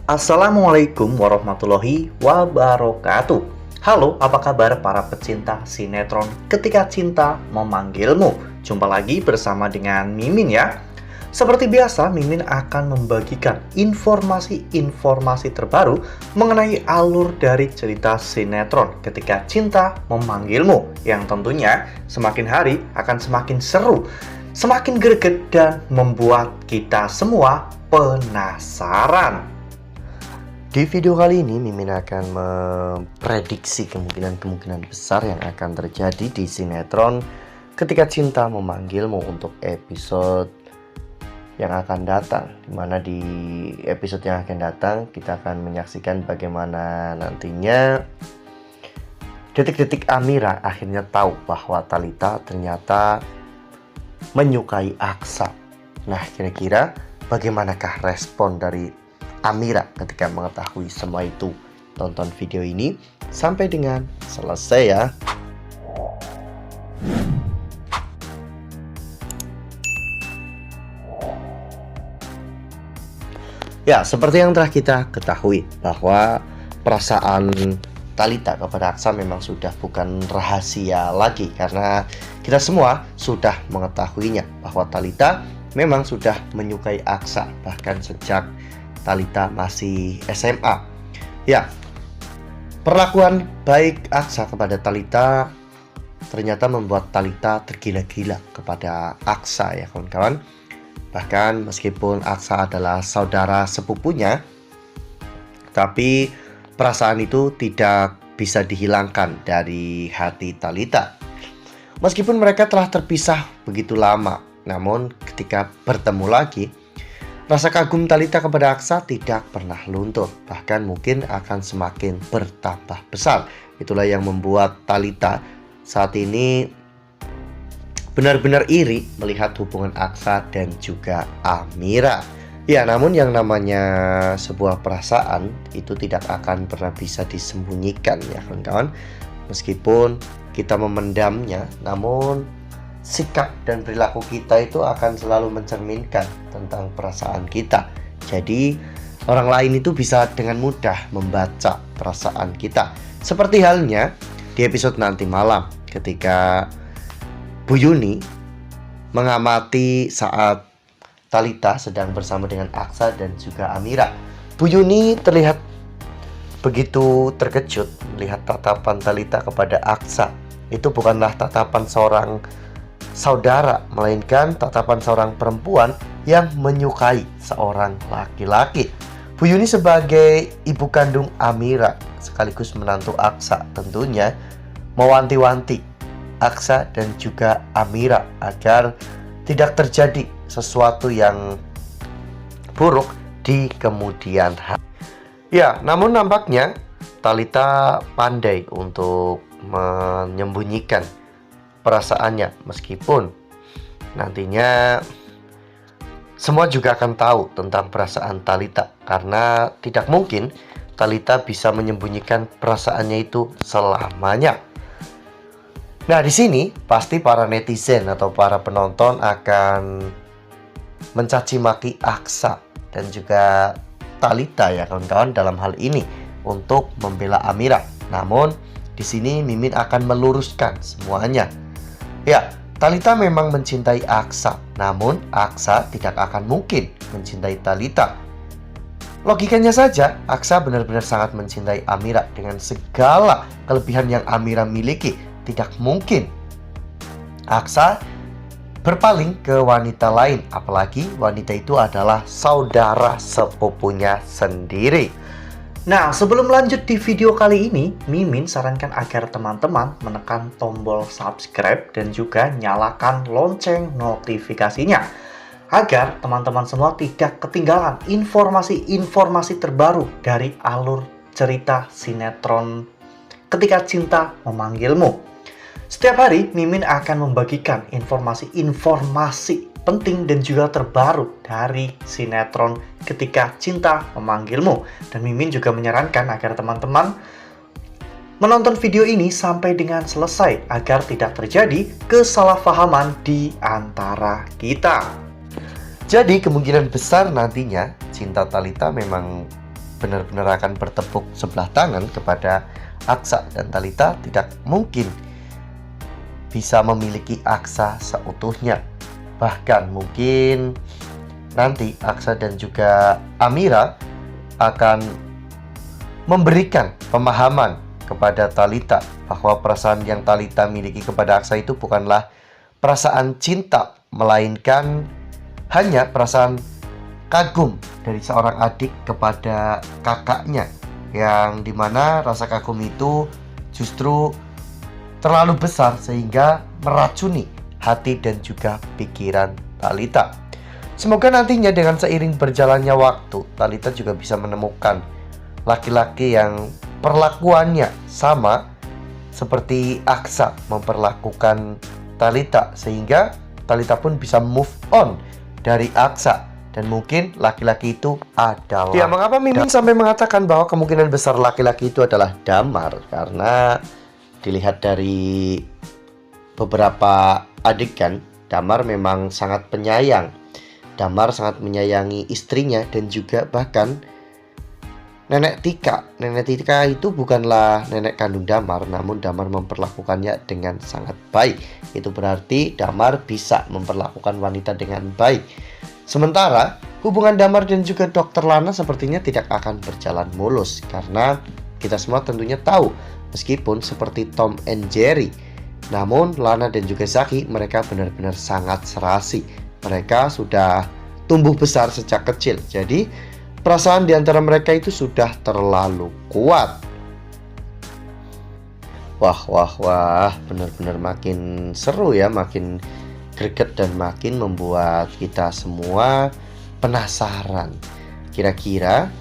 Assalamualaikum warahmatullahi wabarakatuh. Halo, apa kabar para pecinta sinetron Ketika Cinta Memanggilmu? Jumpa lagi bersama dengan Mimin ya. Seperti biasa, Mimin akan membagikan informasi-informasi terbaru mengenai alur dari cerita sinetron Ketika Cinta Memanggilmu, yang tentunya semakin hari akan semakin seru, semakin greget, dan membuat kita semua penasaran. Di video kali ini, Mimin akan memprediksi kemungkinan-kemungkinan besar yang akan terjadi di sinetron Ketika Cinta Memanggilmu untuk episode yang akan datang. Dimana di episode yang akan datang, kita akan menyaksikan bagaimana nantinya detik-detik Amira akhirnya tahu bahwa Thalita ternyata menyukai Aksa. Nah, kira-kira bagaimanakah respon dari Amira ketika mengetahui semua itu? Tonton video ini sampai dengan selesai ya. Ya, seperti yang telah kita ketahui bahwa perasaan Thalita kepada Aksa memang sudah bukan rahasia lagi, karena kita semua sudah mengetahuinya bahwa Thalita memang sudah menyukai Aksa bahkan sejak Thalita masih SMA. Ya, perlakuan baik Aksa kepada Thalita ternyata membuat Thalita tergila-gila kepada Aksa ya kawan-kawan. Bahkan meskipun Aksa adalah saudara sepupunya, tapi perasaan itu tidak bisa dihilangkan dari hati Thalita. Meskipun mereka telah terpisah begitu lama, namun ketika bertemu lagi, rasa kagum Thalita kepada Aksa tidak pernah luntur, bahkan mungkin akan semakin bertambah besar. Itulah yang membuat Thalita saat ini benar-benar iri melihat hubungan Aksa dan juga Amira. Ya, namun yang namanya sebuah perasaan itu tidak akan pernah bisa disembunyikan ya kawan-kawan. Meskipun kita memendamnya, namun sikap dan perilaku kita itu akan selalu mencerminkan tentang perasaan kita. Jadi orang lain itu bisa dengan mudah membaca perasaan kita. Seperti halnya di episode nanti malam ketika Bu Yuni mengamati saat Thalita sedang bersama dengan Aksa dan juga Amira. Bu Yuni terlihat begitu terkejut melihat tatapan Thalita kepada Aksa. Itu bukanlah tatapan seorang saudara, melainkan tatapan seorang perempuan yang menyukai seorang laki-laki. Bu Yuni sebagai ibu kandung Amira sekaligus menantu Aksa tentunya mewanti-wanti Aksa dan juga Amira agar tidak terjadi sesuatu yang buruk di kemudian hari. Ya, namun nampaknya Thalita pandai untuk menyembunyikan perasaannya, meskipun nantinya semua juga akan tahu tentang perasaan Thalita, karena tidak mungkin Thalita bisa menyembunyikan perasaannya itu selamanya. Nah, di sini pasti para netizen atau para penonton akan mencaci maki Aksa dan juga Thalita ya kawan-kawan dalam hal ini untuk membela Amira. Namun di sini Mimin akan meluruskan semuanya. Ya, Thalita memang mencintai Aksa, namun Aksa tidak akan mungkin mencintai Thalita. Logikanya saja, Aksa benar-benar sangat mencintai Amira dengan segala kelebihan yang Amira miliki. Tidak mungkin Aksa berpaling ke wanita lain, apalagi wanita itu adalah saudara sepupunya sendiri. Nah, sebelum lanjut di video kali ini, Mimin sarankan agar teman-teman menekan tombol subscribe dan juga nyalakan lonceng notifikasinya, agar teman-teman semua tidak ketinggalan informasi-informasi terbaru dari alur cerita sinetron Ketika Cinta Memanggilmu. Setiap hari, Mimin akan membagikan informasi-informasi penting dan juga terbaru dari sinetron Ketika Cinta Memanggilmu. Dan Mimin juga menyarankan agar teman-teman menonton video ini sampai dengan selesai agar tidak terjadi kesalahpahaman di antara kita. Jadi kemungkinan besar nantinya cinta Thalita memang benar-benar akan bertepuk sebelah tangan kepada Aksa, dan Talita tidak mungkin bisa memiliki Aksa seutuhnya. Bahkan mungkin nanti Aksa dan juga Amira akan memberikan pemahaman kepada Talita bahwa perasaan yang Talita miliki kepada Aksa itu bukanlah perasaan cinta, melainkan hanya perasaan kagum dari seorang adik kepada kakaknya, yang dimana rasa kagum itu justru terlalu besar sehingga meracuni hati dan juga pikiran Talita. Semoga nantinya dengan seiring berjalannya waktu, Talita juga bisa menemukan laki-laki yang perlakuannya sama seperti Aksa memperlakukan Talita, sehingga Talita pun bisa move on dari Aksa. Dan mungkin laki-laki itu adalah... Ya, mengapa Mimin sampai mengatakan bahwa kemungkinan besar laki-laki itu adalah Damar? Karena dilihat dari beberapa adegan, Damar memang sangat penyayang. Damar sangat menyayangi istrinya dan juga bahkan Nenek Tika. Nenek Tika itu bukanlah nenek kandung Damar, namun Damar memperlakukannya dengan sangat baik. Itu berarti Damar bisa memperlakukan wanita dengan baik. Sementara hubungan Damar dan juga Dr. Lana sepertinya tidak akan berjalan mulus, karena kita semua tentunya tahu, meskipun seperti Tom and Jerry, namun Lana dan juga Zaki mereka benar-benar sangat serasi. Mereka sudah tumbuh besar sejak kecil, jadi perasaan di antara mereka itu sudah terlalu kuat. Wah, benar-benar makin seru ya, makin greget dan makin membuat kita semua penasaran. Kira-kira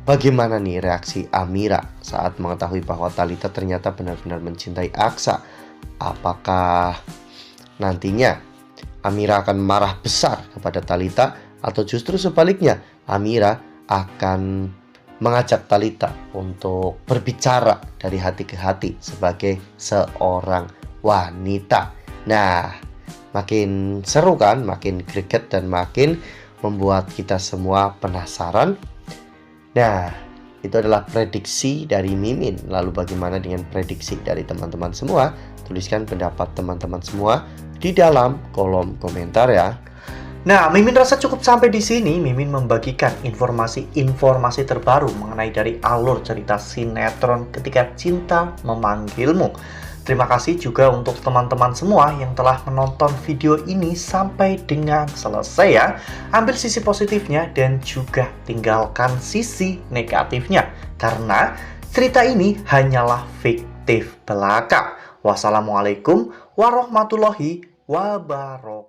bagaimana nih reaksi Amira saat mengetahui bahwa Talita ternyata benar-benar mencintai Aksa? Apakah nantinya Amira akan marah besar kepada Talita, atau justru sebaliknya Amira akan mengajak Talita untuk berbicara dari hati ke hati sebagai seorang wanita? Nah, makin seru kan, makin greget dan makin membuat kita semua penasaran. Nah, itu adalah prediksi dari Mimin. Lalu bagaimana dengan prediksi dari teman-teman semua? Tuliskan pendapat teman-teman semua di dalam kolom komentar ya. Nah, Mimin rasa cukup sampai di sini. Mimin membagikan informasi-informasi terbaru mengenai dari alur cerita sinetron Ketika Cinta Memanggilmu. Terima kasih juga untuk teman-teman semua yang telah menonton video ini sampai dengan selesai ya. Ambil sisi positifnya dan juga tinggalkan sisi negatifnya, karena cerita ini hanyalah fiktif belaka. Wassalamualaikum warahmatullahi wabarakatuh.